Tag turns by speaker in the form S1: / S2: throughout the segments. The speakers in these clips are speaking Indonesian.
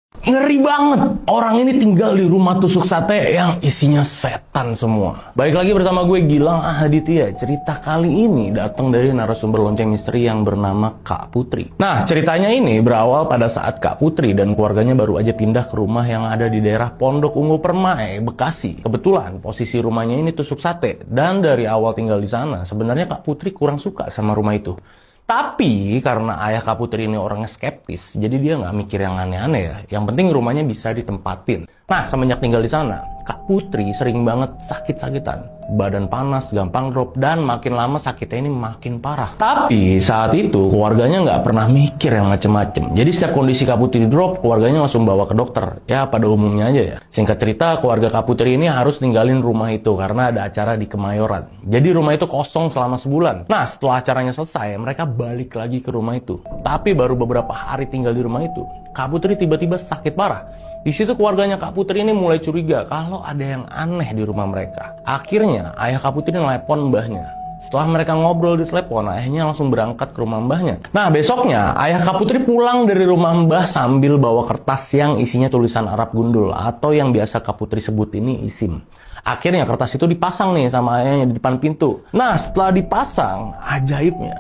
S1: Ngeri banget. Orang ini tinggal di rumah tusuk sate yang isinya setan semua. Baik lagi bersama gue Gilang Ahaditya. Cerita kali ini datang dari narasumber lonceng misteri yang bernama Kak Putri. Nah, ceritanya ini berawal pada saat Kak Putri dan keluarganya baru aja pindah ke rumah yang ada di daerah Pondok Ungu Permai, Bekasi. Kebetulan posisi rumahnya ini tusuk sate, dan dari awal tinggal di sana sebenarnya Kak Putri kurang suka sama rumah itu. Tapi karena ayah Kak Putri ini orangnya skeptis, jadi dia nggak mikir yang aneh-aneh ya. Yang penting rumahnya bisa ditempatin. Nah, semenjak tinggal di sana, Kak Putri sering banget sakit-sakitan. Badan panas, gampang drop, dan makin lama sakitnya ini makin parah. Tapi saat itu keluarganya nggak pernah mikir yang macem-macem. Jadi setiap kondisi Kak Putri drop, keluarganya langsung bawa ke dokter. Ya pada umumnya aja ya. Singkat cerita, keluarga Kak Putri ini harus ninggalin rumah itu karena ada acara di Kemayoran. Jadi rumah itu kosong selama sebulan. Nah, setelah acaranya selesai, mereka balik lagi ke rumah itu. Tapi baru beberapa hari tinggal di rumah itu, Kak Putri tiba-tiba sakit parah. Di situ keluarganya Kak Putri ini mulai curiga kalau ada yang aneh di rumah mereka. Akhirnya ayah Kak Putri nelpon mbahnya. Setelah mereka ngobrol di telepon, ayahnya langsung berangkat ke rumah mbahnya. Nah, besoknya ayah Kak Putri pulang dari rumah mbah sambil bawa kertas yang isinya tulisan Arab gundul atau yang biasa Kak Putri sebut ini isim. Akhirnya kertas itu dipasang nih sama ayahnya di depan pintu. Nah, setelah dipasang, ajaibnya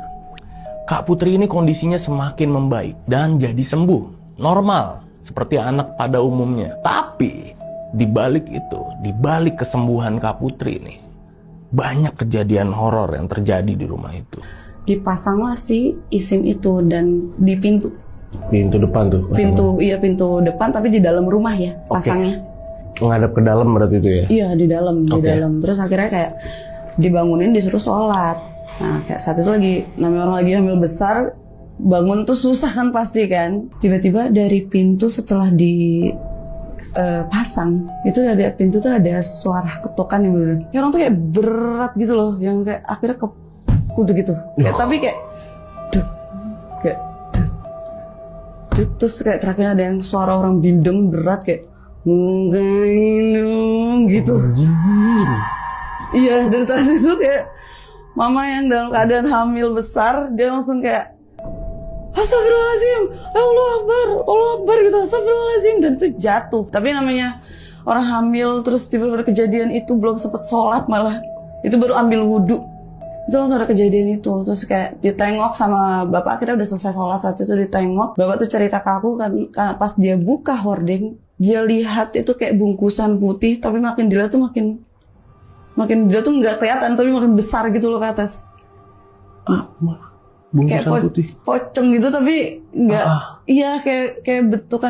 S1: Kak Putri ini kondisinya semakin membaik dan jadi sembuh, normal, seperti anak pada umumnya. Tapi, di balik itu, di balik kesembuhan Kak Putri ini, banyak kejadian horor yang terjadi di rumah itu.
S2: Dipasanglah si isim itu dan di pintu.
S1: Pintu depan tuh?
S2: Pintu depan tapi di dalam rumah ya pasangnya.
S1: Menghadap ke dalam berarti itu ya?
S2: Iya, di dalam. Terus akhirnya kayak dibangunin disuruh sholat. Nah, kayak saat itu namanya orang lagi hamil besar, bangun tuh susah kan pasti kan. Tiba-tiba dari pintu setelah pasang, itu dari pintu tuh ada suara ketukan yang bener. Kayak orang tuh kayak berat gitu loh, yang kayak akhirnya kutu gitu. Tapi kayak duk, terus kayak terakhirnya ada yang suara orang bindeng berat kayak gitu. Iya, dari saat itu kayak mama yang dalam keadaan hamil besar, dia langsung kayak Astagfirullahaladzim, Allah Akbar gitu, Astagfirullahaladzim, dan itu jatuh. Tapi namanya orang hamil terus tiba-tiba kejadian itu belum sempat sholat malah, itu baru ambil wudhu, itu langsung ada kejadian itu. Terus kayak ditengok sama bapak, akhirnya udah selesai sholat saat itu ditengok, bapak tuh cerita ke aku kan pas dia buka hording, dia lihat itu kayak bungkusan putih, tapi makin dilihat tuh makin dia tuh nggak kelihatan tapi makin besar gitu loh ke atas.
S1: Bungkusan
S2: kayak
S1: putih?
S2: Pocong gitu tapi nggak. Iya, kayak bentukannya tuh